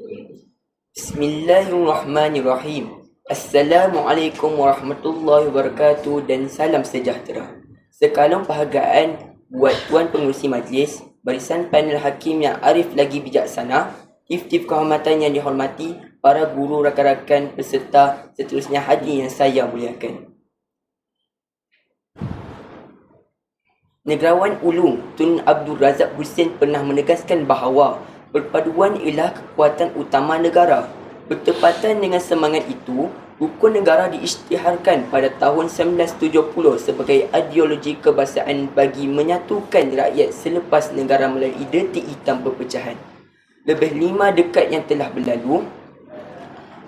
Bismillahirrahmanirrahim. Assalamualaikum warahmatullahi wabarakatuh dan salam sejahtera. Sekalung penghargaan buat Tuan Pengerusi Majlis, barisan panel hakim yang arif lagi bijaksana, tif-tif kehormatan yang dihormati, para guru, rakan-rakan, peserta, seterusnya hadir yang saya muliakan. Negarawan Ulum Tun Abdul Razak Husin pernah menegaskan bahawa perpaduan ialah kekuatan utama negara. Bertepatan dengan semangat itu, rukun negara diisytiharkan pada tahun 1970 sebagai ideologi kebangsaan bagi menyatukan rakyat selepas negara melalui detik hitam perpecahan. Lebih 5 dekad yang telah berlalu,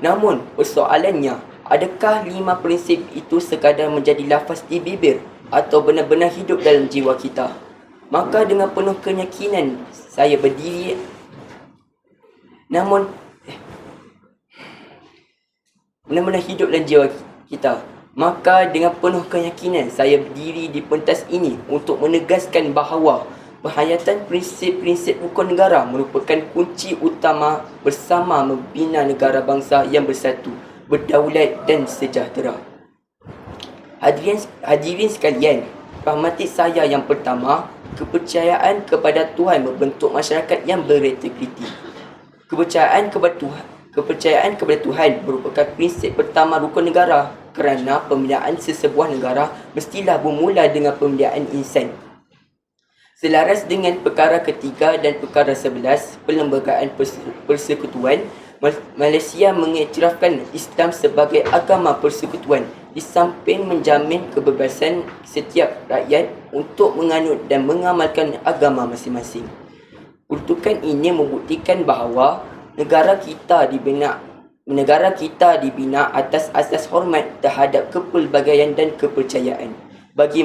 namun persoalannya, adakah 5 prinsip itu sekadar menjadi lafaz di bibir atau benar-benar hidup dalam jiwa kita? Maka dengan penuh keyakinan saya berdiri benar-benar hidup dalam jiwa kita. Maka dengan penuh keyakinan saya berdiri di pentas ini untuk menegaskan bahawa penghayatan prinsip-prinsip rukun negara merupakan kunci utama bersama membina negara bangsa yang bersatu, berdaulat dan sejahtera. Hadirin sekalian, rahmati saya yang pertama, kepercayaan kepada Tuhan membentuk masyarakat yang berintegriti. Kepercayaan kepada Tuhan merupakan prinsip pertama rukun negara, kerana pembinaan sesebuah negara mestilah bermula dengan pembinaan insan. Selaras dengan perkara ketiga dan perkara 11 Perlembagaan Persekutuan, Malaysia mengiktirafkan Islam sebagai agama persekutuan di samping menjamin kebebasan setiap rakyat untuk menganut dan mengamalkan agama masing-masing. Peruntukan ini membuktikan bahawa negara kita dibina atas asas hormat terhadap kepelbagaian dan kepercayaan. Bagi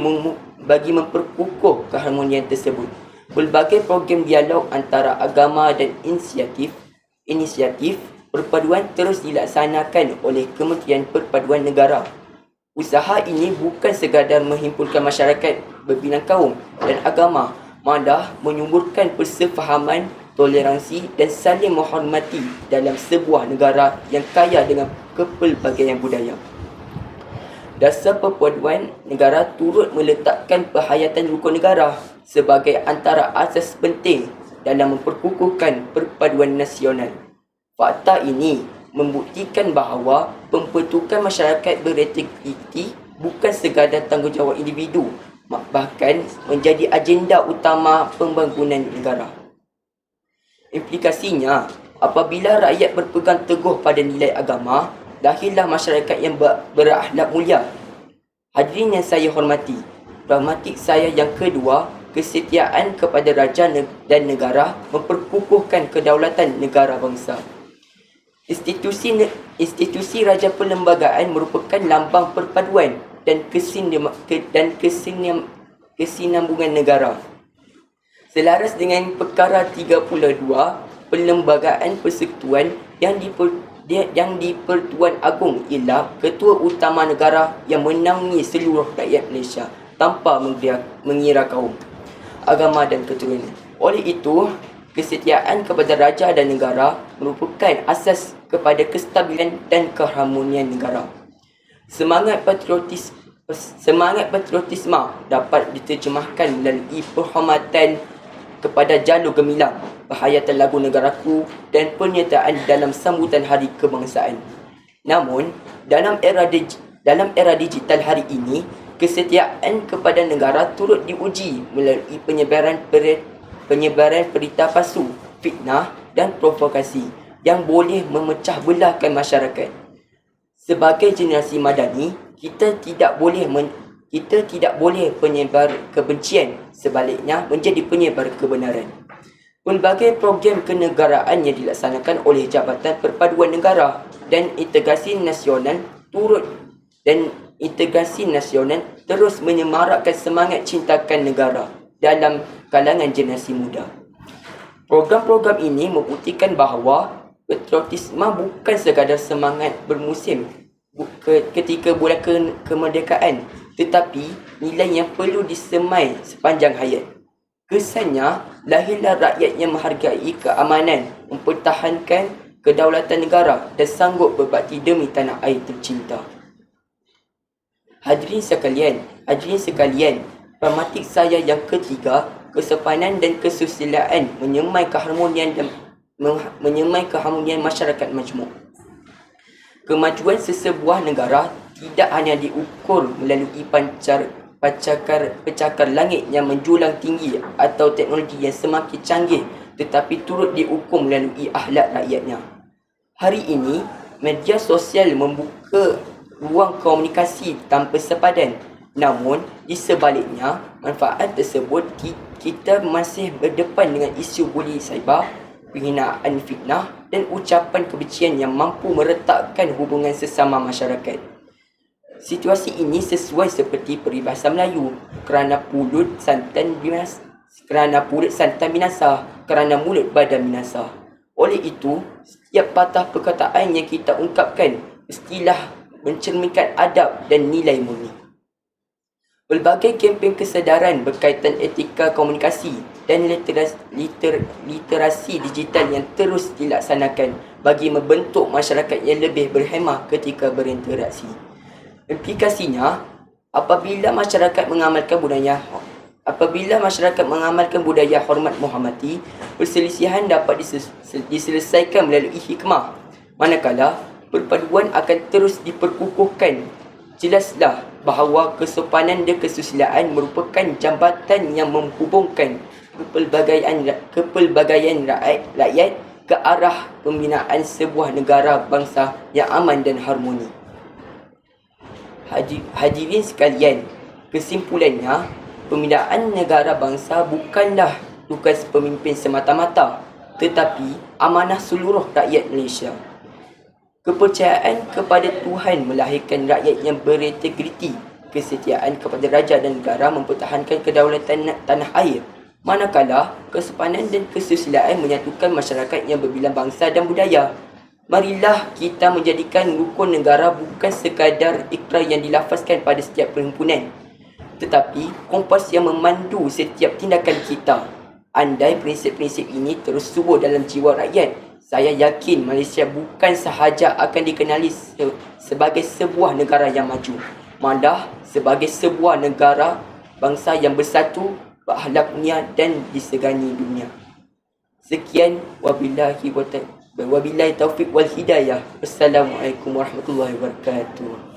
memperkukuh keharmonian tersebut, pelbagai program dialog antara agama dan inisiatif perpaduan terus dilaksanakan oleh Kementerian Perpaduan Negara. Usaha ini bukan sekadar menghimpunkan masyarakat berbinang kaum dan agama, malah menyuburkan persefahaman, toleransi dan saling menghormati dalam sebuah negara yang kaya dengan kepelbagaian budaya. Dasar perpaduan negara turut meletakkan penghayatan rukun negara sebagai antara asas penting dalam memperkukuhkan perpaduan nasional. Fakta ini membuktikan bahawa pembentukan masyarakat berintegriti bukan sekadar tanggungjawab individu, bahkan menjadi agenda utama pembangunan negara. Implikasinya, apabila rakyat berpegang teguh pada nilai agama, lahirlah masyarakat yang berakhlak mulia. Hadirin yang saya hormati, pragmatik saya yang kedua, kesetiaan kepada raja dan negara memperkukuhkan kedaulatan negara bangsa. Institusi raja perlembagaan merupakan lambang perpaduan dan kesinambungan negara. Selaras dengan perkara 32 Perlembagaan Persekutuan yang di-Pertuan Agong ialah ketua utama negara yang menaungi seluruh rakyat Malaysia tanpa mengira kaum, agama dan keturunan. Oleh itu, kesetiaan kepada raja dan negara merupakan asas kepada kestabilan dan keharmonian negara. Semangat patriotisme dapat diterjemahkan melalui penghormatan kepada jalur gemilang, penghayatan lagu negaraku dan penyertaan dalam sambutan hari kebangsaan. Namun, dalam era digital hari ini, kesetiaan kepada negara turut diuji melalui penyebaran berita palsu, fitnah dan provokasi yang boleh memecah belahkan masyarakat. Sebagai generasi madani, kita tidak boleh penyebar kebencian, sebaliknya menjadi penyebar kebenaran. Pelbagai program kenegaraan yang dilaksanakan oleh Jabatan Perpaduan Negara dan Integrasi Nasional terus menyemarakkan semangat cintakan negara dalam kalangan generasi muda. Program-program ini membuktikan bahawa patriotisme bukan sekadar semangat bermusim ketika bulan kemerdekaan, tetapi nilai yang perlu disemai sepanjang hayat. Kesannya, lahirlah rakyat yang menghargai keamanan, mempertahankan kedaulatan negara dan sanggup berbakti demi tanah air tercinta. Hadirin sekalian, pragmatik saya yang ketiga, kesopanan dan kesusilaan menyemai keharmonian masyarakat majmuk. Kemajuan sesebuah negara tidak hanya diukur melalui pencakar langit yang menjulang tinggi atau teknologi yang semakin canggih, tetapi turut diukur melalui akhlak rakyatnya. Hari ini, media sosial membuka ruang komunikasi tanpa sepadan. Namun, di sebaliknya, manfaat tersebut kita masih berdepan dengan isu buli cyber, penghinaan fitnah dan ucapan kebencian yang mampu meretakkan hubungan sesama masyarakat. Situasi ini sesuai seperti peribahasa Melayu, kerana pulut santan binasa, kerana mulut badan binasa. Oleh itu, setiap patah perkataan yang kita ungkapkan mestilah mencerminkan adab dan nilai murni. Pelbagai kempen kesedaran berkaitan etika komunikasi dan literasi digital yang terus dilaksanakan bagi membentuk masyarakat yang lebih berhemah ketika berinteraksi. Implikasinya, apabila masyarakat mengamalkan budaya hormat menghormati, perselisihan dapat diselesaikan melalui hikmah, manakala perpaduan akan terus diperkukuhkan. Jelaslah bahawa kesopanan dan kesusilaan merupakan jambatan yang menghubungkan kepelbagaian rakyat ke arah pembinaan sebuah negara bangsa yang aman dan harmoni. Hadirin sekalian, kesimpulannya, pembinaan negara bangsa bukanlah tugas pemimpin semata-mata, tetapi amanah seluruh rakyat Malaysia. Kepercayaan kepada Tuhan melahirkan rakyat yang berintegriti. Kesetiaan kepada raja dan negara mempertahankan kedaulatan tanah air. Manakala kesopanan dan kesusilaan menyatukan masyarakat yang berbilang bangsa dan budaya. Marilah kita menjadikan rukun negara bukan sekadar ikrar yang dilafazkan pada setiap perhimpunan, tetapi kompas yang memandu setiap tindakan kita. Andai prinsip-prinsip ini terus subur dalam jiwa rakyat, saya yakin Malaysia bukan sahaja akan dikenali sebagai sebuah negara yang maju, malah sebagai sebuah negara bangsa yang bersatu, berakhlak mulia dan disegani dunia. Sekian, wabillahi taufiq wal hidayah. Wassalamualaikum warahmatullahi wabarakatuh.